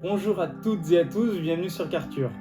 Bonjour à toutes et à tous, bienvenue sur Carture.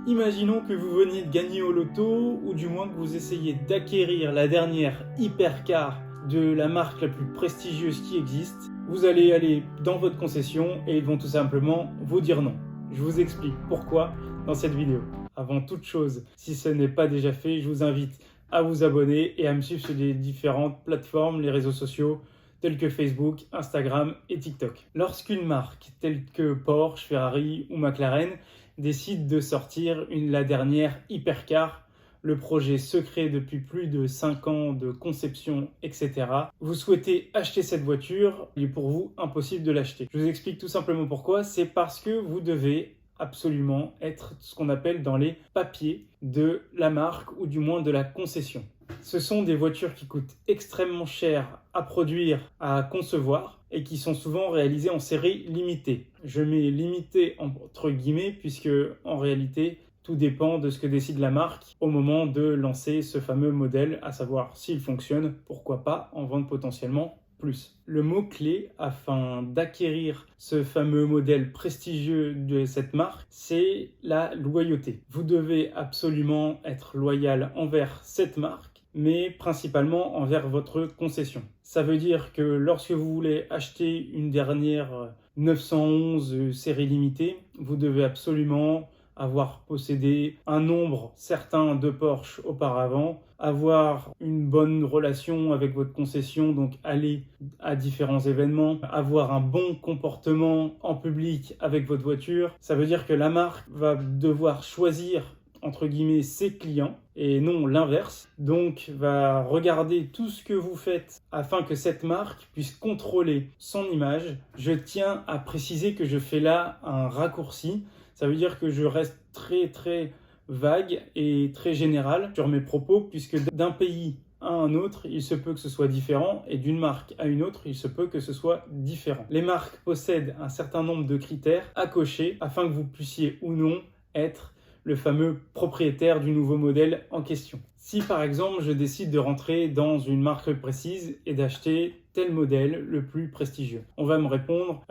Imaginons que vous veniez de gagner au loto, ou du moins que vous essayiez d'acquérir la dernière hypercar de la marque la plus prestigieuse qui existe. Vous allez aller dans votre concession et ils vont tout simplement vous dire non. Je vous explique pourquoi dans cette vidéo. Avant toute chose, si ce n'est pas déjà fait, je vous invite à vous abonner et à me suivre sur les différentes plateformes, les réseaux sociaux, tels que Facebook, Instagram et TikTok. Lorsqu'une marque telle que Porsche, Ferrari ou McLaren décide de sortir la dernière hypercar, le projet secret depuis plus de 5 ans de conception, etc., vous souhaitez acheter cette voiture, il est pour vous impossible de l'acheter. Je vous explique tout simplement pourquoi. C'est parce que vous devez absolument être ce qu'on appelle dans les papiers de la marque ou du moins de la concession. Ce sont des voitures qui coûtent extrêmement cher à produire, à concevoir et qui sont souvent réalisées en série limitée. Je mets limité entre guillemets puisque en réalité tout dépend de ce que décide la marque au moment de lancer ce fameux modèle, à savoir s'il fonctionne, pourquoi pas en vendre potentiellement plus. Le mot-clé afin d'acquérir ce fameux modèle prestigieux de cette marque, c'est la loyauté. Vous devez absolument être loyal envers cette marque, mais principalement envers votre concession. Ça veut dire que lorsque vous voulez acheter une dernière 911 série limitée, vous devez absolument avoir possédé un nombre certain de Porsche auparavant, avoir une bonne relation avec votre concession, donc aller à différents événements, avoir un bon comportement en public avec votre voiture. Ça veut dire que la marque va devoir choisir entre guillemets ses clients et non l'inverse, donc va regarder tout ce que vous faites afin que cette marque puisse contrôler son image. Je tiens à préciser que je fais là un raccourci. Ça veut dire que je reste très vague et très général sur mes propos, puisque d'un pays à un autre, il se peut que ce soit différent, et d'une marque à une autre, il se peut que ce soit différent. Les marques possèdent un certain nombre de critères à cocher afin que vous puissiez ou non être le fameux propriétaire du nouveau modèle en question. Si par exemple je décide de rentrer dans une marque précise et d'acheter tel modèle le plus prestigieux, on va me répondre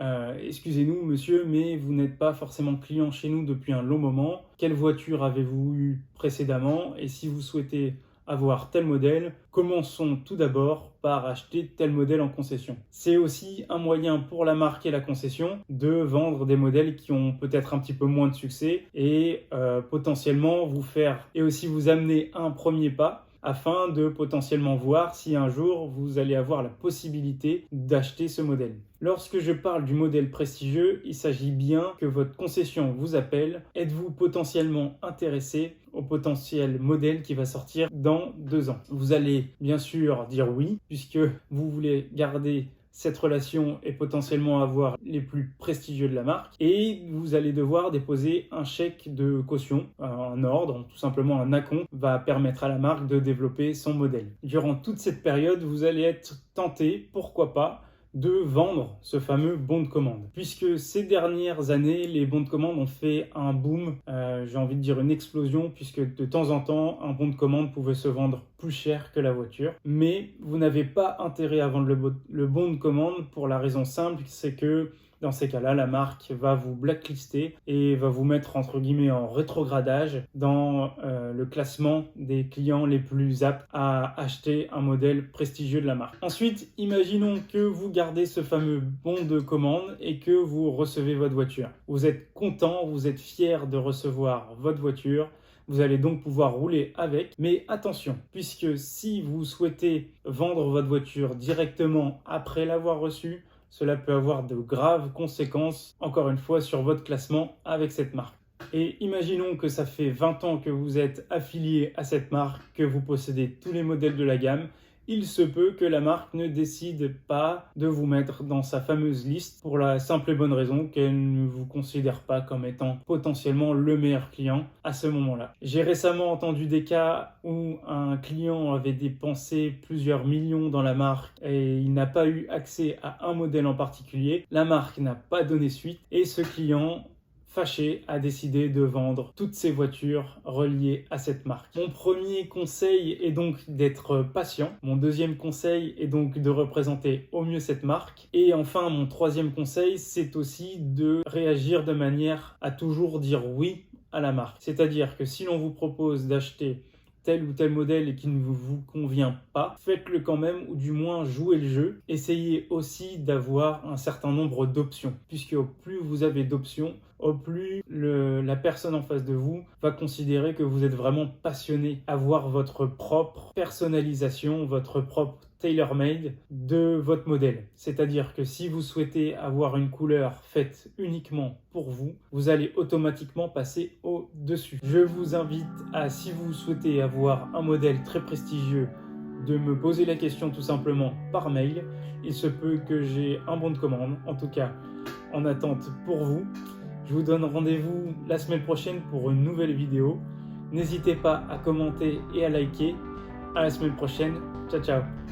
excusez-nous monsieur, mais vous n'êtes pas forcément client chez nous depuis un long moment. Quelle voiture avez-vous eu précédemment? Et si vous souhaitez avoir tel modèle, commençons tout d'abord par acheter tel modèle en concession. C'est aussi un moyen pour la marque et la concession de vendre des modèles qui ont peut-être un petit peu moins de succès et potentiellement vous faire et aussi vous amener à un premier pas afin de potentiellement voir si un jour vous allez avoir la possibilité d'acheter ce modèle. Lorsque je parle du modèle prestigieux, il s'agit bien que votre concession vous appelle. Êtes-vous potentiellement intéressé au potentiel modèle qui va sortir dans 2 ans? Vous allez bien sûr dire oui, puisque vous voulez garder cette relation et potentiellement avoir les plus prestigieux de la marque, et vous allez devoir déposer un chèque de caution, un ordre, tout simplement un acompte, va permettre à la marque de développer son modèle. Durant toute cette période, vous allez être tenté, pourquoi pas, de vendre ce fameux bon de commande. Puisque ces dernières années, les bons de commande ont fait un boom, j'ai envie de dire une explosion, puisque de temps en temps, un bon de commande pouvait se vendre plus cher que la voiture. Mais vous n'avez pas intérêt à vendre le bon de commande pour la raison simple, c'est que dans ces cas-là, la marque va vous blacklister et va vous mettre entre guillemets en rétrogradage dans le classement des clients les plus aptes à acheter un modèle prestigieux de la marque. Ensuite, imaginons que vous gardez ce fameux bon de commande et que vous recevez votre voiture. Vous êtes content, vous êtes fier de recevoir votre voiture. Vous allez donc pouvoir rouler avec, mais attention, puisque si vous souhaitez vendre votre voiture directement après l'avoir reçue, cela peut avoir de graves conséquences, encore une fois, sur votre classement avec cette marque. Et imaginons que ça fait 20 ans que vous êtes affilié à cette marque, que vous possédez tous les modèles de la gamme. Il se peut que la marque ne décide pas de vous mettre dans sa fameuse liste pour la simple et bonne raison qu'elle ne vous considère pas comme étant potentiellement le meilleur client à ce moment-là. J'ai récemment entendu des cas où un client avait dépensé plusieurs millions dans la marque et il n'a pas eu accès à un modèle en particulier. La marque n'a pas donné suite et ce client fâché, a décidé de vendre toutes ses voitures reliées à cette marque. Mon premier conseil est donc d'être patient. Mon deuxième conseil est donc de représenter au mieux cette marque. Et enfin, mon troisième conseil, c'est aussi de réagir de manière à toujours dire oui à la marque. C'est-à-dire que si l'on vous propose d'acheter tel ou tel modèle et qui ne vous convient pas, faites-le quand même, ou du moins jouez le jeu. Essayez aussi d'avoir un certain nombre d'options, puisque au plus vous avez d'options, au plus la personne en face de vous va considérer que vous êtes vraiment passionné à voir votre propre personnalisation, votre propre tailor-made de votre modèle. C'est-à-dire que si vous souhaitez avoir une couleur faite uniquement pour vous, vous allez automatiquement passer au-dessus. Je vous invite à, si vous souhaitez avoir un modèle très prestigieux, de me poser la question tout simplement par mail. Il se peut que j'ai un bon de commande, en tout cas en attente pour vous. Je vous donne rendez-vous la semaine prochaine pour une nouvelle vidéo. N'hésitez pas à commenter et à liker. À la semaine prochaine. Ciao, ciao.